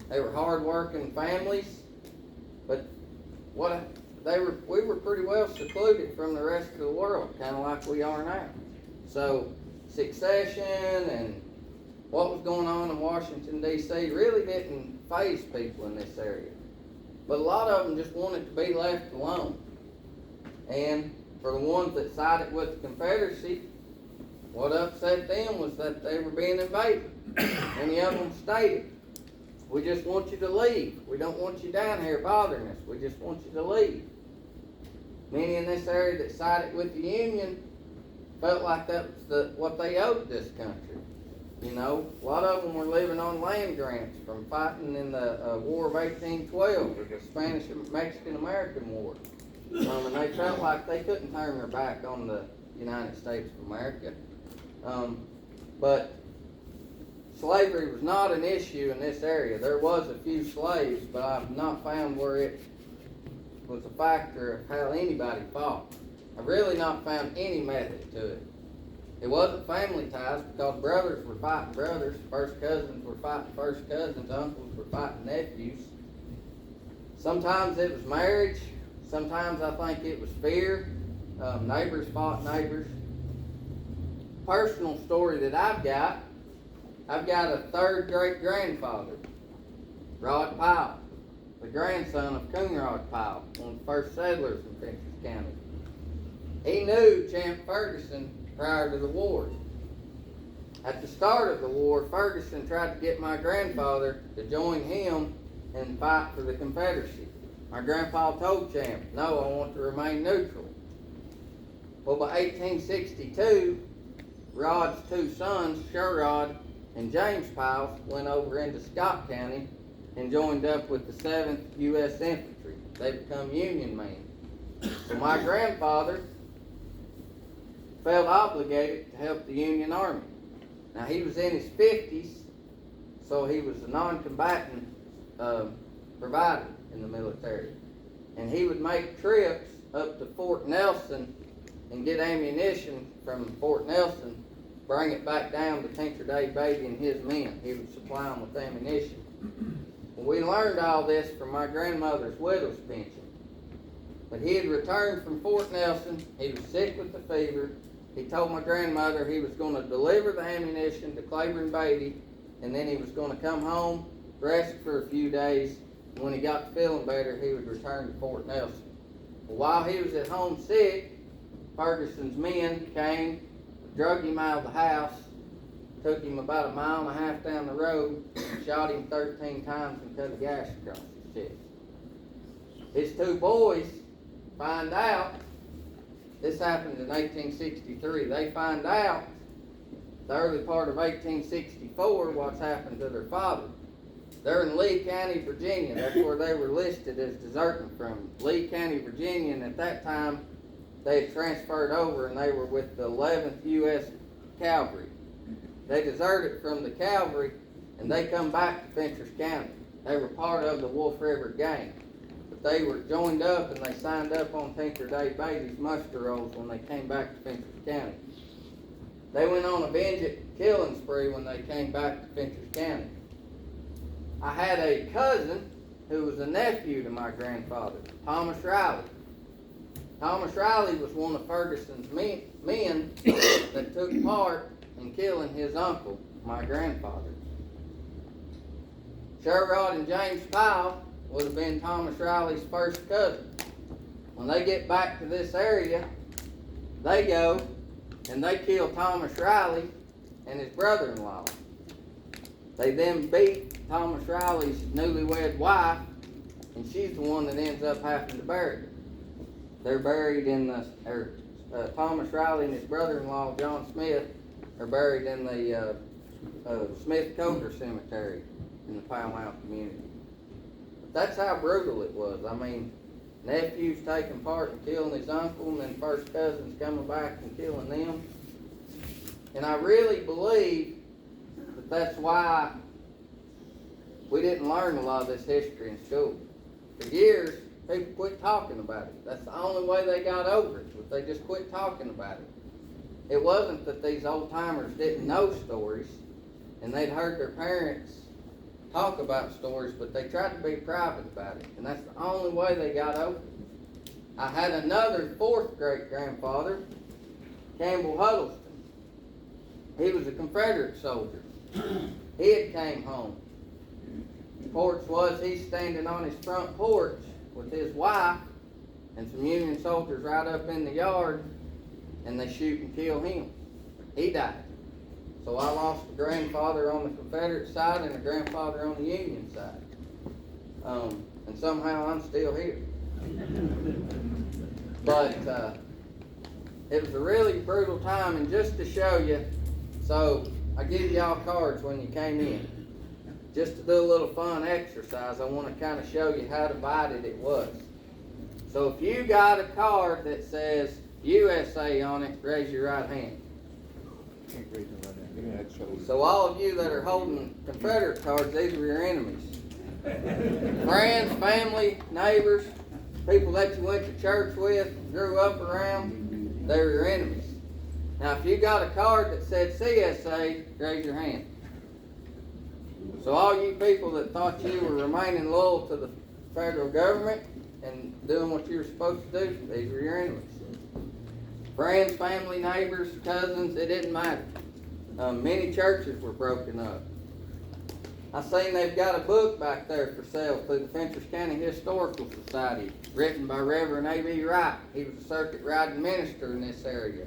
They were hard-working families, but we were pretty well secluded from the rest of the world, kind of like we are now. So succession and what was going on in Washington, D.C. really didn't faze people in this area. But a lot of them just wanted to be left alone. And for the ones that sided with the Confederacy, what upset them was that they were being invaded. Many of them stated, we just want you to leave. We don't want you down here bothering us. We just want you to leave. Many in this area that sided with the Union felt like that was what they owed this country. You know, a lot of them were living on land grants from fighting in the War of 1812 or the Spanish-Mexican-American War. And they felt like they couldn't turn their back on the United States of America. But slavery was not an issue in this area. There was a few slaves, but I've not found where it was a factor of how anybody fought. I've really not found any method to it. It wasn't family ties because brothers were fighting brothers, first cousins were fighting first cousins, uncles were fighting nephews. Sometimes it was marriage. Sometimes I think it was fear. Neighbors fought neighbors. Personal story that I've got a third great-grandfather, Rod Powell, the grandson of Coonrod Powell, one of the first settlers in Fentress County. He knew Champ Ferguson prior to the war. At the start of the war, Ferguson tried to get my grandfather to join him and fight for the Confederacy. My grandpa told Champ, no, I want to remain neutral. Well, by 1862, Rod's two sons, Sherrod and James Powell, went over into Scott County and joined up with the 7th U.S. Infantry. They become Union men. So my grandfather felt obligated to help the Union Army. Now, he was in his 50s, so he was a non-combatant provider in the military. And he would make trips up to Fort Nelson and get ammunition from Fort Nelson, bring it back down to Tinker Dave Beatty and his men. He would supply them with ammunition. Well, we learned all this from my grandmother's widow's pension. But he had returned from Fort Nelson. He was sick with the fever. He told my grandmother he was going to deliver the ammunition to Claiborne Beatty, and then he was going to come home, rest for a few days, and when he got to feeling better, he would return to Fort Nelson. Well, while he was at home sick, Ferguson's men came drug him out of the house, took him about 1.5 miles down the road, shot him 13 times and cut a gash across his chest. His 2 boys find out, this happened in 1863, they find out the early part of 1864 what's happened to their father. They're in Lee County, Virginia. That's where they were listed as deserting from. Lee County, Virginia, and at that time they had transferred over and they were with the 11th U.S. Cavalry. They deserted from the cavalry and they come back to Fentress County. They were part of the Wolf River Gang. But they were joined up and they signed up on Tinker Day Bailey's muster rolls when they came back to Fentress County. They went on a vengeance killing spree when they came back to Fentress County. I had a cousin who was a nephew to my grandfather, Thomas Riley. Thomas Riley was one of Ferguson's men that took part in killing his uncle, my grandfather. Sherrod and James Powell would have been Thomas Riley's first cousin. When they get back to this area, they go and they kill Thomas Riley and his brother-in-law. They then beat Thomas Riley's newlywed wife, and she's the one that ends up having to bury her. They're buried in the, Thomas Riley and his brother-in-law, John Smith, are buried in the Smith-Coker Cemetery in the Pine Mountain community. But that's how brutal it was. I mean, nephews taking part in killing his uncle, and then first cousins coming back and killing them. And I really believe that that's why we didn't learn a lot of this history in school. For years, people quit talking about it. That's the only way they got over it, was they just quit talking about it. It wasn't that these old-timers didn't know stories, and they'd heard their parents talk about stories, but they tried to be private about it, and that's the only way they got over it. I had another 4th great-grandfather, Campbell Huddleston. He was a Confederate soldier. He had came home. Reports was he's standing on his front porch with his wife and some Union soldiers right up in the yard, and they shoot and kill him. He died. So I lost a grandfather on the Confederate side and a grandfather on the Union side. And somehow I'm still here. But it was a really brutal time, and just to show you, so I give y'all cards when you came in. Just to do a little fun exercise, I want to kind of show you how divided it was. So if you got a card that says USA on it, raise your right hand. So all of you that are holding Confederate cards, these are your enemies. Friends, family, neighbors, people that you went to church with, grew up around, they're your enemies. Now if you got a card that said CSA, raise your hand. So all you people that thought you were remaining loyal to the federal government and doing what you were supposed to do, these were your enemies. Friends, family, neighbors, cousins, it didn't matter. Many churches were broken up. I seen they've got a book back there for sale through the Fentress County Historical Society, written by Reverend A.B. Wright. He was a circuit riding minister in this area,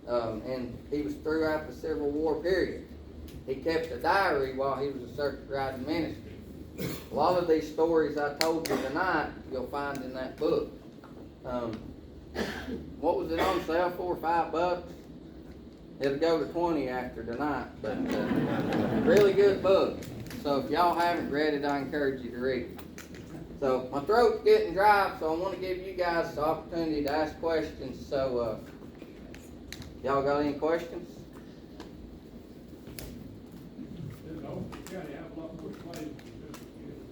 and he was throughout the Civil War period. He kept a diary while he was a circuit riding minister. A lot of these stories I told you tonight, you'll find in that book. What was it on sale for? $5? It'll go to 20 after tonight, but really good book. So if y'all haven't read it, I encourage you to read it. So my throat's getting dry, so I want to give you guys the opportunity to ask questions. So y'all got any questions?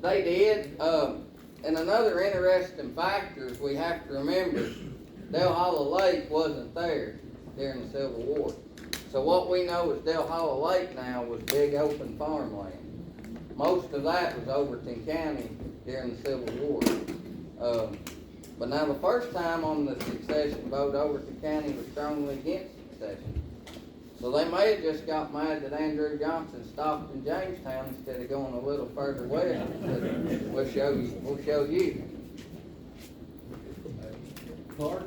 They did. And another interesting factor is we have to remember Dale Hollow Lake wasn't there during the Civil War. So what we know as Dale Hollow Lake now was big open farmland. Most of that was Overton County during the Civil War. But now the first time on the succession vote, Overton County was strongly against succession. So they may have just got mad that Andrew Johnson stopped in Jamestown instead of going a little further west. We'll show you. Clark,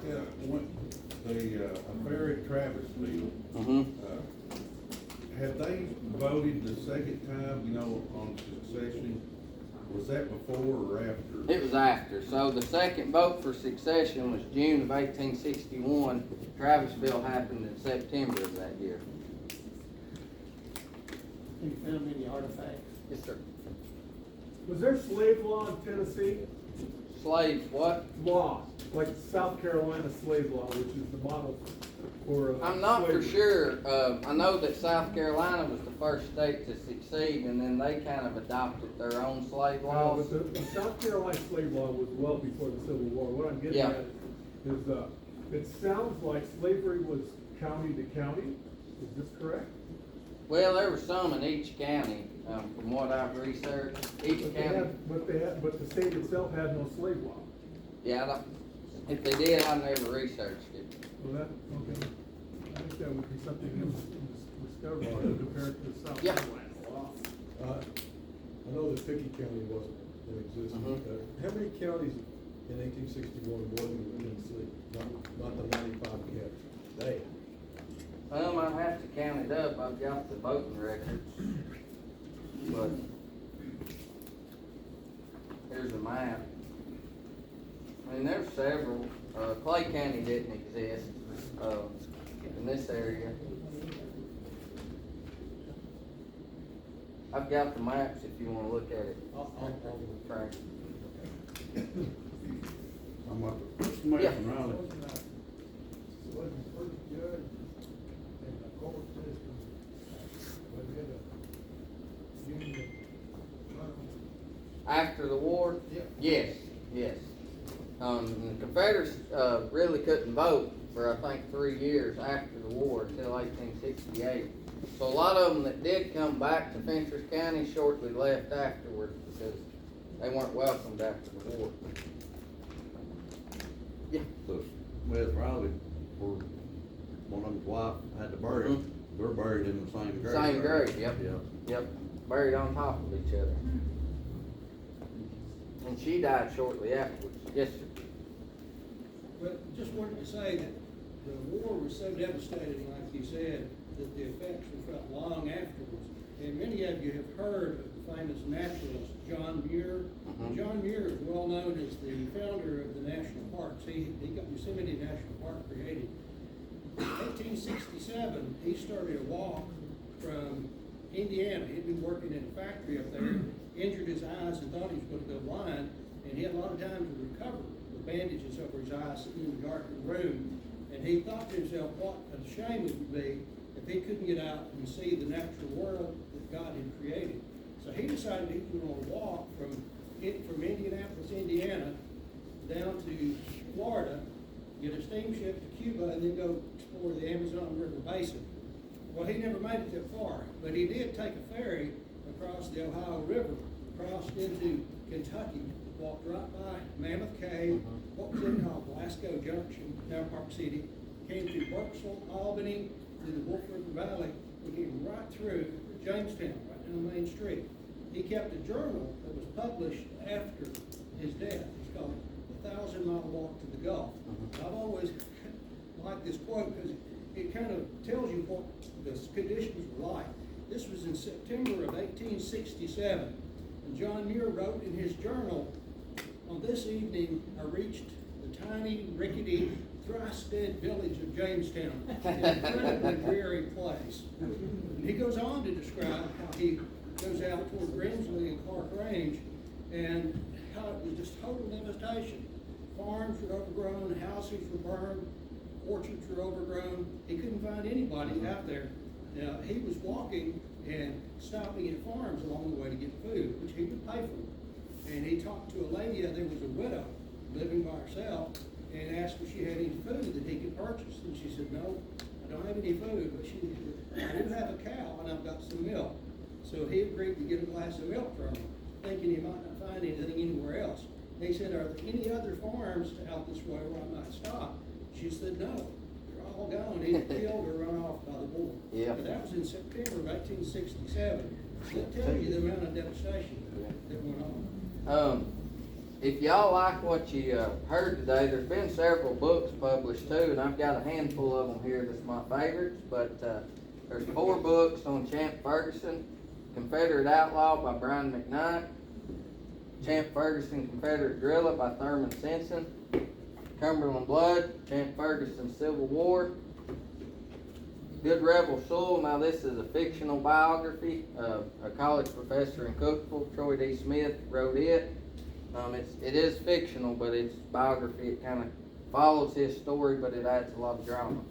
the affair at Travisville, Mm-hmm. had they voted the second time, on succession? Was that before or after? It was after. So the second vote for succession was June of 1861. Travisville happened in September of that year. Can you found any artifacts? Yes, sir. Was there slave law in Tennessee? Slave what? Law, like South Carolina slave law, which is the model for I'm not for slavery. sure. I know that South Carolina was the first state to succeed, and then they kind of adopted their own slave laws. But the South Carolina slave law was well before the Civil War. What I'm getting Yeah. at is, it sounds like slavery was county to county. Is this correct? Well, there were some in each county, from what I've researched. Each county. But the state itself had no slave law. Yeah, I don't, if they did, I never researched it. Well, okay. I think that would be something to discover compared to South Yeah. Carolina law. I know that Pickett County wasn't in existence. Mhm. How many counties in 1861 wasn't in Tennessee? Not the 95 counties. I'd have to count it up. I've got the voting records. But here's a map. I mean, there's several. Clay County didn't exist in this area. I've got the maps if you want to look at it. Frank. I'm up, somebody Yeah. from Raleigh. Was the first judge in the court system, was it a union? After the war? Yeah. Yes, yes. The Confederates, really couldn't vote for, I think, 3 years after the war, until 1868. So a lot of them that did come back to Fentress County shortly left afterwards, because they weren't welcomed after the war. Yeah. So West Riley, where one of them's wife had to bury them, they're buried in the same grave. Same right? grave, yep. Yeah. Yep, buried on top of each other. And she died shortly afterwards. Yes, sir. But just wanted to say that the war was so devastating, like you said, that the effects were felt long afterwards. And many of you have heard of the famous naturalist, John Muir. Mhm. John Muir is well known as the founder of the national parks. He got Yosemite National Park created. In 1867, he started a walk from Indiana. He'd been working in a factory up there, injured his eyes and thought he was going to go blind, and he had a lot of time to recover with bandages over his eyes sitting in a darkened room. And he thought to himself what a shame it would be if he couldn't get out and see the natural world that God had created. So he decided he was going to walk from Indianapolis, Indiana, down to Florida, get a steamship to Cuba, and then go explore the Amazon River Basin. Well, he never made it that far, but he did take a ferry across the Ohio River, crossed into Kentucky, walked right by Mammoth Cave, what was then called Glasgow Junction, now Park City, came to Burkesville, Albany, to the Wolf River Valley, and came right through Jamestown, right down Main Street. He kept a journal that was published after his death. It's called The 1,000-Mile Walk to the Gulf. I've always liked this quote because it kind of tells you what the conditions were like. This was in September of 1867, and John Muir wrote in his journal, "On this evening, I reached the tiny, rickety, thrice-dead village of Jamestown, an incredibly dreary place." And he goes on to describe how he goes out toward Grimsley and Clark Range, and how it was just total devastation. Farms were overgrown, houses were burned, orchards were overgrown. He couldn't find anybody out there. Now, he was walking and stopping at farms along the way to get food, which he would pay for. And he talked to a lady, there was a widow living by herself, and asked if she had any food that he could purchase. And she said, "No, I don't have any food, but I do have a cow and I've got some milk." So he agreed to get a glass of milk from her, thinking he might not find anything anywhere else. And he said, "Are there any other farms out this way where I might stop?" She said, "No, they're all gone. He killed or run off by the war." Yeah. But that was in September of 1867. That tells you the amount of devastation that went on. if y'all like what you heard today, there's been several books published too, and I've got a handful of them here that's my favorites, but there's 4 books on Champ Ferguson, Confederate Outlaw by Brian McKnight, Champ Ferguson, Confederate Guerrilla by Thurman Simpson, Cumberland Blood, Champ Ferguson Civil War, Good Rebel Soul. Now this is a fictional biography. A college professor in Cookville, Troy D. Smith, wrote it. It is fictional, but it's biography. It kind of follows his story, but it adds a lot of drama.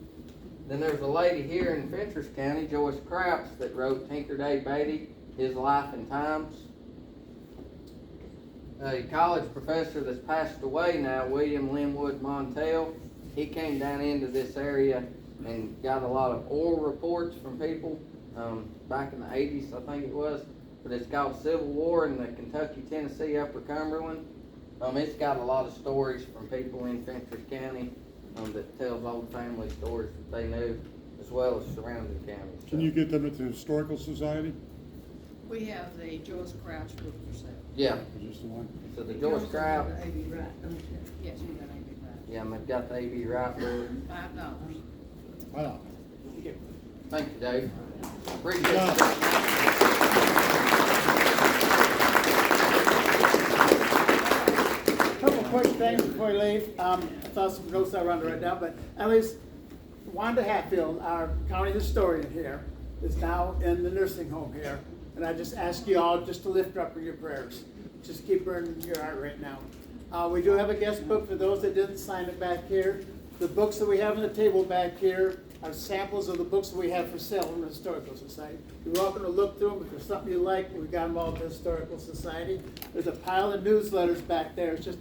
Then there's a lady here in Fentress County, Joyce Crouch, that wrote Tinker Day Beatty, His Life and Times. A college professor that's passed away now, William Linwood Montel, he came down into this area and got a lot of oral reports from people back in the 80s, I think it was. But it's called Civil War in the Kentucky, Tennessee, Upper Cumberland. It's got a lot of stories from people in Fentress County that tells old family stories that they knew, as well as surrounding counties. Can you get them at the Historical Society? We have the Joyce Crouch book for sale. Yeah, Just the one? so the Joyce Crouch, Yes, you got A.B. Wright. yeah, and they've got the A.B. Wright book. $5. Wow. Thank you, Dave. Appreciate Yeah. Couple quick things before we leave. I thought some notes I wanted to write down, but at least Wanda Hatfield, our county historian here, is now in the nursing home here. And I just ask you all just to lift her up in your prayers. Just keep her in your heart right now. We do have a guest book for those that didn't sign it back here. The books that we have on the table back here are samples of the books that we have for sale from the Historical Society. You're welcome to look through them. If there's something you like, we got them all at the Historical Society. There's a pile of newsletters back there. It's just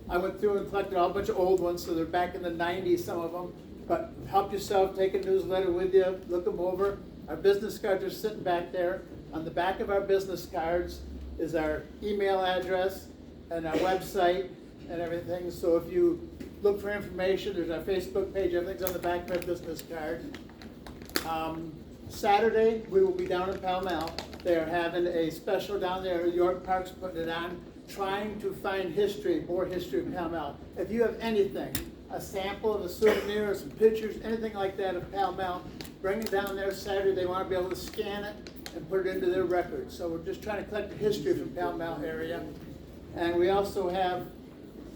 I went through and collected all a bunch of old ones, so they're back in the 90s, some of them. But help yourself, take a newsletter with you, look them over. Our business cards are sitting back there. On the back of our business cards is our email address and our website and everything. So if you look for information, there's our Facebook page, everything's on the back of our business card. Saturday, we will be down in Pall Mall. They're having a special down there, York Park's putting it on, trying to find history, more history of Pall Mall. If you have anything, a sample of a souvenir, or some pictures, anything like that of Pall Mall, bring it down there Saturday. They want to be able to scan it and put it into their records. So we're just trying to collect the history from Pall Mall area. And we also have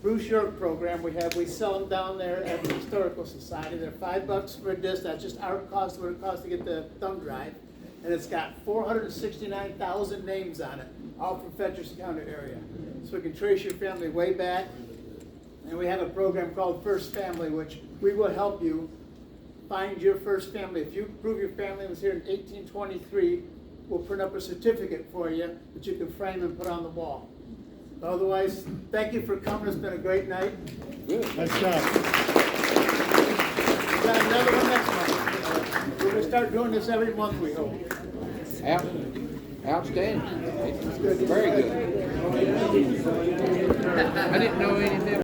Bruce York program. We sell them down there at the Historical Society. They're $5 for a disc. That's just our cost, what it costs to get the thumb drive. And it's got 469,000 names on it, all from Fentress County area. So we can trace your family way back. And we have a program called First Family, which we will help you find your first family. If you prove your family was here in 1823, we'll print up a certificate for you that you can frame and put on the wall. Otherwise, thank you for coming. It's been a great night. Nice job. We've got another one next month. We're going to start doing this every month, we hope. Outstanding. Very good. I didn't know anything.